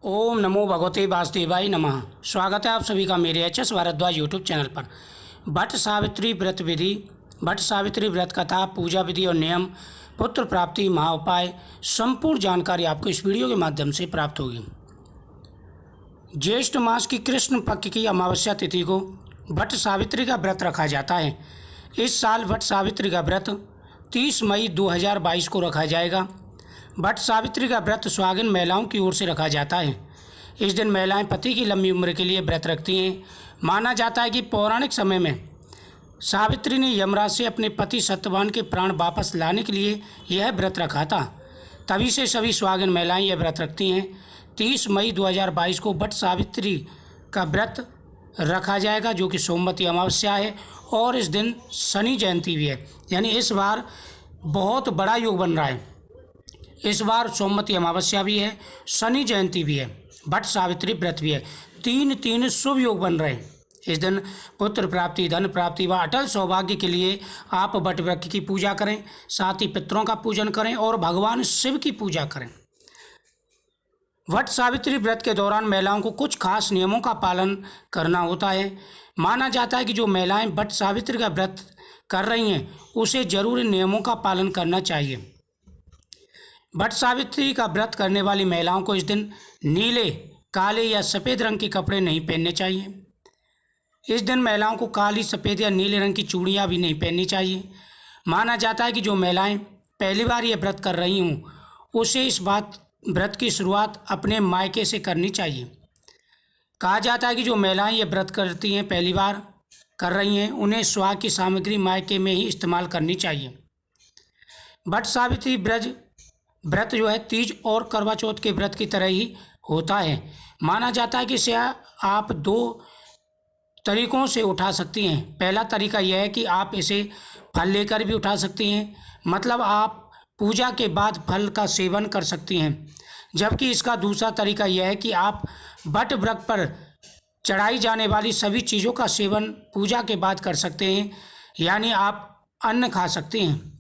ओम नमो भगवते वासुदेवाय नमः। स्वागत है आप सभी का मेरे HS भारद्वाज यूट्यूब चैनल पर। भट्ट सावित्री व्रत विधि, भट्ट सावित्री व्रत कथा, पूजा विधि और नियम, पुत्र प्राप्ति, महाउपाय, संपूर्ण जानकारी आपको इस वीडियो के माध्यम से प्राप्त होगी। ज्येष्ठ मास की कृष्ण पक्ष की अमावस्या तिथि को भट्ट सावित्री का व्रत रखा जाता है। इस साल भट्ट सावित्री का व्रत 30 मई 2022 को रखा जाएगा। भट्ट सावित्री का व्रत सुहागिन महिलाओं की ओर से रखा जाता है। इस दिन महिलाएं पति की लंबी उम्र के लिए व्रत रखती हैं। माना जाता है कि पौराणिक समय में सावित्री ने यमराज से अपने पति सत्यवान के प्राण वापस लाने के लिए यह व्रत रखा था। तभी से सभी सुहागिन महिलाएं यह व्रत रखती हैं। 30 मई 2022 को भट्ट सावित्री का व्रत रखा जाएगा, जो कि सोमवती अमावस्या है और इस दिन शनि जयंती भी है। यानी इस बार बहुत बड़ा योग बन रहा है। इस बार सोमवती अमावस्या भी है, शनि जयंती भी है, भट्ट सावित्री व्रत भी है। तीन शुभ योग बन रहे हैं। इस दिन पुत्र प्राप्ति, धन प्राप्ति व अटल सौभाग्य के लिए आप वट वृक्ष की पूजा करें, साथ ही पितरों का पूजन करें और भगवान शिव की पूजा करें। भट्ट सावित्री व्रत के दौरान महिलाओं को कुछ खास नियमों का पालन करना होता है। माना जाता है कि जो महिलाएं भट्ट सावित्री का व्रत कर रही हैं उसे जरूर इन नियमों का पालन करना चाहिए। भट्ट सावित्री का व्रत करने वाली महिलाओं को इस दिन नीले, काले या सफ़ेद रंग के कपड़े नहीं पहनने चाहिए। इस दिन महिलाओं को काली, सफ़ेद या नीले रंग की चूड़ियाँ भी नहीं पहननी चाहिए। माना जाता है कि जो महिलाएं पहली बार यह व्रत कर रही हों उसे इस व्रत की शुरुआत अपने मायके से करनी चाहिए। कहा जाता है कि जो महिलाएं यह व्रत करती हैं, पहली बार कर रही हैं, उन्हें सुहाग की सामग्री मायके में ही इस्तेमाल करनी चाहिए। भट्ट सावित्री व्रत जो है तीज और करवा चौथ के व्रत की तरह ही होता है। माना जाता है कि इसे आप 2 तरीक़ों से उठा सकती हैं। पहला तरीका यह है कि आप इसे फल लेकर भी उठा सकती हैं, मतलब आप पूजा के बाद फल का सेवन कर सकती हैं। जबकि इसका दूसरा तरीका यह है कि आप भट्ट वृक्ष पर चढ़ाई जाने वाली सभी चीज़ों का सेवन पूजा के बाद कर सकते हैं, यानी आप अन्न खा सकते हैं।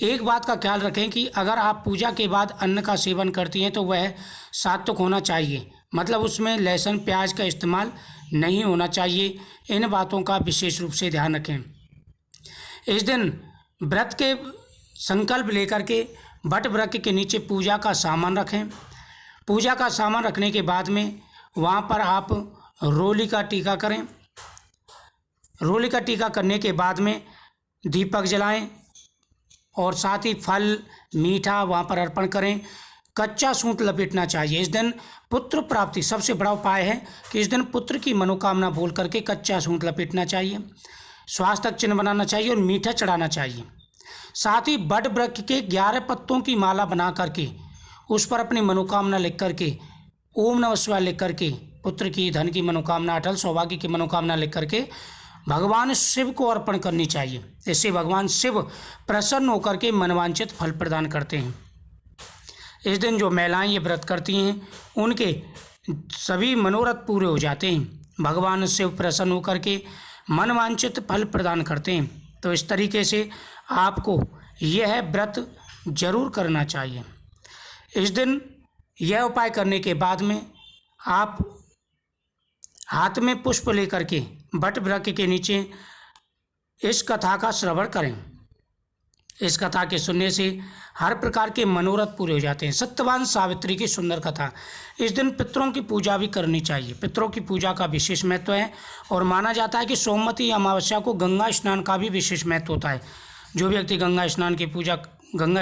एक बात का ख्याल रखें कि अगर आप पूजा के बाद अन्न का सेवन करती हैं तो वह सात्विक होना चाहिए, मतलब उसमें लहसुन प्याज का इस्तेमाल नहीं होना चाहिए। इन बातों का विशेष रूप से ध्यान रखें। इस दिन व्रत के संकल्प लेकर के भट्ट वृक्ष के नीचे पूजा का सामान रखें। पूजा का सामान रखने के बाद में वहाँ पर आप रोली का टीका करें। रोली का टीका करने के बाद में दीपक जलाएं और साथ ही फल, मीठा वहाँ पर अर्पण करें। कच्चा सूत लपेटना चाहिए। इस दिन पुत्र प्राप्ति, सबसे बड़ा उपाय है कि इस दिन पुत्र की मनोकामना बोल करके कच्चा सूत लपेटना चाहिए, स्वास्थ्य चिन्ह बनाना चाहिए और मीठा चढ़ाना चाहिए। साथ ही बड़ वृक्ष के 11 पत्तों की माला बना करके उस पर अपनी मनोकामना लिख करके, ओम नमः शिवाय लिख करके, पुत्र की, धन की मनोकामना, अटल सौभाग्य की मनोकामना लिख करके भगवान शिव को अर्पण करनी चाहिए। इससे भगवान शिव प्रसन्न होकर के मनवांछित फल प्रदान करते हैं। इस दिन जो महिलाएं ये व्रत करती हैं उनके सभी मनोरथ पूरे हो जाते हैं। भगवान शिव प्रसन्न होकर के मनवांछित फल प्रदान करते हैं। तो इस तरीके से आपको यह व्रत जरूर करना चाहिए। इस दिन यह उपाय करने के बाद में आप हाथ में पुष्प लेकर के भट्ट वृक्ष के नीचे इस कथा का श्रवण करें। इस कथा के सुनने से हर प्रकार के मनोरथ पूरे हो जाते हैं। सत्यवान सावित्री की सुंदर कथा। इस दिन पितरों की पूजा भी करनी चाहिए। पितरों की पूजा का विशेष महत्व है और माना जाता है कि सोमवती अमावस्या को गंगा स्नान का भी विशेष महत्व होता है। जो व्यक्ति गंगा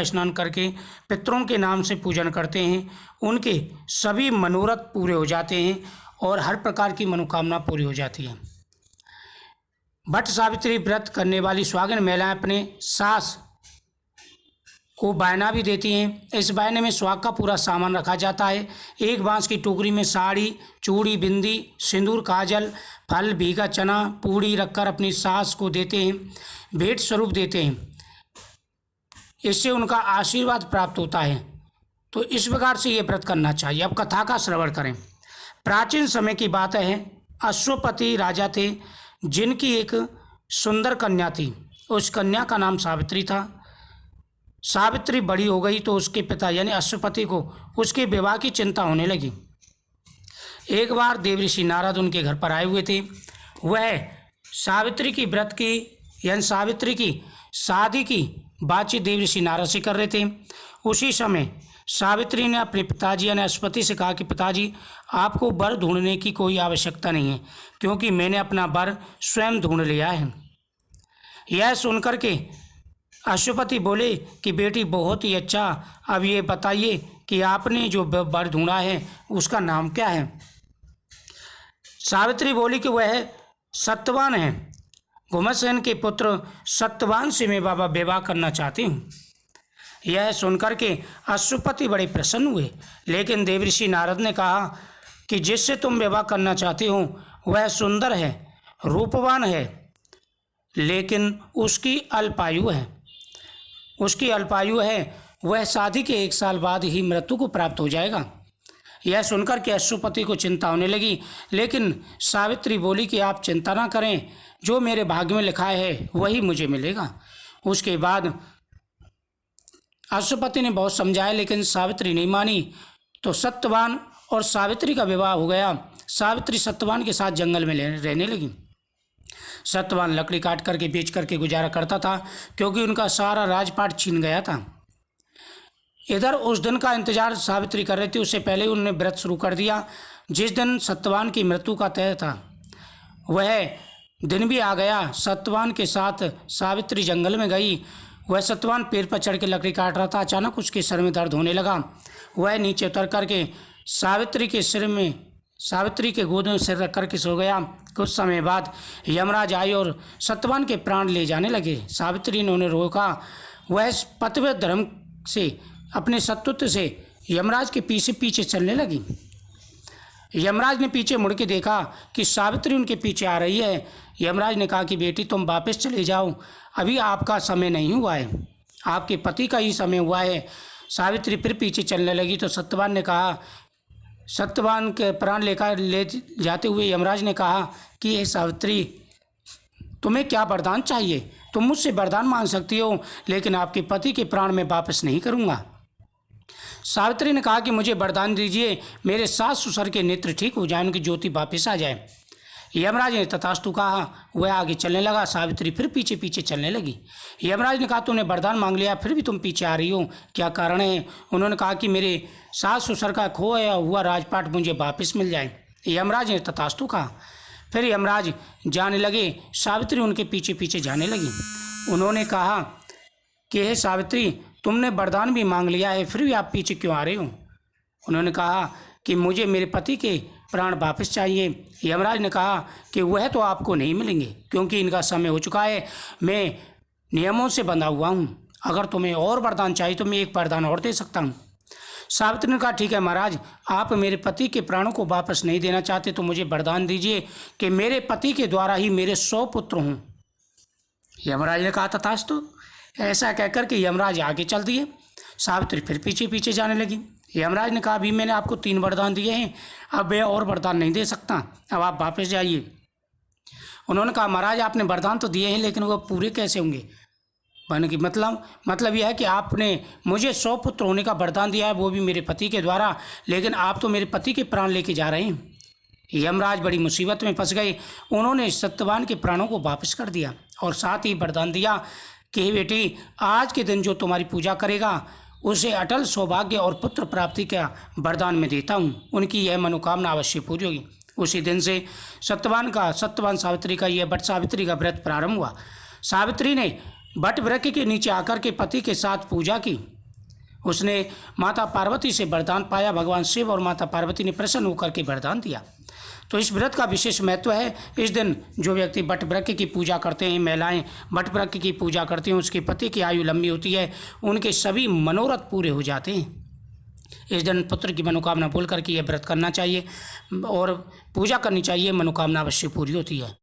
स्नान करके पितरों के नाम से पूजन करते हैं उनके सभी मनोरथ पूरे हो जाते हैं और हर प्रकार की मनोकामना पूरी हो जाती है। भट्ट सावित्री व्रत करने वाली सुहागिन महिलाएं अपने सास को बायना भी देती हैं। इस बायने में सुहाग का पूरा सामान रखा जाता है। एक बांस की टोकरी में साड़ी, चूड़ी, बिंदी, सिंदूर, काजल, फल, भीगा चना, पूड़ी रखकर अपनी सास को देते हैं, भेंट स्वरूप देते हैं। इससे उनका आशीर्वाद प्राप्त होता है। तो इस प्रकार से ये व्रत करना चाहिए। अब कथा का श्रवण करें। प्राचीन समय की बात है, अश्वपति राजा थे जिनकी एक सुंदर कन्या थी। उस कन्या का नाम सावित्री था। सावित्री बड़ी हो गई तो उसके पिता यानी अश्वपति को उसके विवाह की चिंता होने लगी। एक बार देवऋषि नारद उनके घर पर आए हुए थे। वह सावित्री की व्रत की यानी सावित्री की शादी की बातचीत देवऋषि नारद से कर रहे थे। उसी समय सावित्री ने अपने पिताजी यानी अश्वपति से कहा कि पिताजी, आपको वर ढूंढने की कोई आवश्यकता नहीं है, क्योंकि मैंने अपना वर स्वयं ढूंढ लिया है। यह सुनकर के अश्वपति बोले कि बेटी, बहुत ही अच्छा, अब ये बताइए कि आपने जो वर ढूंढा है उसका नाम क्या है। सावित्री बोली कि वह सत्यवान है। घुमसेन के पुत्र सत्यवान से मैं बाबा विवाह करना चाहती हूँ। यह सुनकर के अश्वपति बड़े प्रसन्न हुए, लेकिन देवऋषि नारद ने कहा कि जिससे तुम विवाह करना चाहती हो वह सुंदर है, रूपवान है, लेकिन उसकी अल्पायु है। वह शादी के 1 साल बाद ही मृत्यु को प्राप्त हो जाएगा। यह सुनकर के अश्वपति को चिंता होने लगी, लेकिन सावित्री बोली कि आप चिंता ना करें, जो मेरे भाग्य में लिखा है वही मुझे मिलेगा। उसके बाद अश्वपति ने बहुत समझाया, लेकिन सावित्री नहीं मानी, तो सत्यवान और सावित्री का विवाह हो गया। सावित्री सत्यवान के साथ जंगल में रहने लगी। सत्यवान लकड़ी काट करके बेच करके गुजारा करता था, क्योंकि उनका सारा राजपाट छीन गया था। इधर उस दिन का इंतजार सावित्री कर रही थी, उससे पहले ही उन्होंने व्रत शुरू कर दिया। जिस दिन सत्यवान की मृत्यु का तय था वह दिन भी आ गया। सत्यवान के साथ सावित्री जंगल में गई। वह सत्यवान पेड़ पर चढ़ के लकड़ी काट रहा था। अचानक उसके सिर में दर्द होने लगा। वह नीचे उतर करके सावित्री के गोद में सिर रख करके सो गया। कुछ समय बाद यमराज आए और सत्यवान के प्राण ले जाने लगे। सावित्री ने उन्हें रोका। वह पतिव्रत धर्म से, अपने सत्युत्व से यमराज के पीछे पीछे चलने लगी। यमराज ने पीछे मुड़ के देखा कि सावित्री उनके पीछे आ रही है। यमराज ने कहा कि बेटी, तुम वापस चले जाओ, अभी आपका समय नहीं हुआ है, आपके पति का ही समय हुआ है। सावित्री फिर पीछे चलने लगी तो सत्यवान के प्राण ले जाते हुए यमराज ने कहा कि हे सावित्री, तुम्हें क्या वरदान चाहिए? तुम मुझसे वरदान मांग सकती हो, लेकिन आपके पति के प्राण मैं वापस नहीं करूँगा। सावित्री ने कहा कि मुझे वरदान दीजिए, मेरे सास ससुर के नेत्र ठीक हो जाए, उनकी ज्योति वापस आ जाए। यमराज ने तथास्तु कहा। वह आगे चलने लगा। सावित्री फिर पीछे पीछे चलने लगी। यमराज ने कहा, तुमने वरदान मांग लिया, फिर भी तुम पीछे आ रही हो, क्या कारण है? उन्होंने कहा कि मेरे सास ससुर का खोया हुआ राजपाट मुझे वापस मिल जाए। यमराज ने तथास्तु कहा। फिर यमराज जाने लगे। सावित्री उनके पीछे पीछे जाने लगी। उन्होंने कहा कि हे सावित्री, तुमने वरदान भी मांग लिया है, फिर भी आप पीछे क्यों आ रहे हो? उन्होंने कहा कि मुझे मेरे पति के प्राण वापस चाहिए। यमराज ने कहा कि वह तो आपको नहीं मिलेंगे, क्योंकि इनका समय हो चुका है। मैं नियमों से बंधा हुआ हूँ। अगर तुम्हें और वरदान चाहिए तो मैं एक वरदान और दे सकता हूँ। सावित्री ने कहा, ठीक है महाराज, आप मेरे पति के प्राणों को वापस नहीं देना चाहते तो मुझे वरदान दीजिए कि मेरे पति के द्वारा ही मेरे 100 पुत्र हों। यमराज ने कहा, तथास्तु। ऐसा कहकर के यमराज आगे चल दिए। सावित्री फिर पीछे पीछे जाने लगी। यमराज ने कहा, अभी मैंने आपको 3 वरदान दिए हैं, अब मैं और वरदान नहीं दे सकता, अब आप वापस जाइए। उन्होंने कहा, महाराज आपने वरदान तो दिए हैं, लेकिन वो पूरे कैसे होंगे? कहने की मतलब यह है कि आपने मुझे 100 पुत्र होने का वरदान दिया है, वो भी मेरे पति के द्वारा, लेकिन आप तो मेरे पति के प्राण लेके जा रहे हैं। यमराज बड़ी मुसीबत में फंस गए। उन्होंने सत्यवान के प्राणों को वापस कर दिया और साथ ही वरदान दिया कि बेटी, आज के दिन जो तुम्हारी पूजा करेगा उसे अटल सौभाग्य और पुत्र प्राप्ति का वरदान मैं देता हूँ। उनकी यह मनोकामना अवश्य पूरी होगी। उसी दिन से सत्यवान सावित्री का यह वट सावित्री का व्रत प्रारंभ हुआ। सावित्री ने वट वृक्ष के नीचे आकर के पति के साथ पूजा की। उसने माता पार्वती से वरदान पाया। भगवान शिव और माता पार्वती ने प्रसन्न होकर के वरदान दिया। तो इस व्रत का विशेष महत्व है। इस दिन जो व्यक्ति वट वृक्ष की पूजा करते हैं, महिलाएं वट वृक्ष की पूजा करती हैं, उसके पति की आयु लंबी होती है, उनके सभी मनोरथ पूरे हो जाते हैं। इस दिन पुत्र की मनोकामना बोल करके यह व्रत करना चाहिए और पूजा करनी चाहिए, मनोकामना अवश्य पूरी होती है।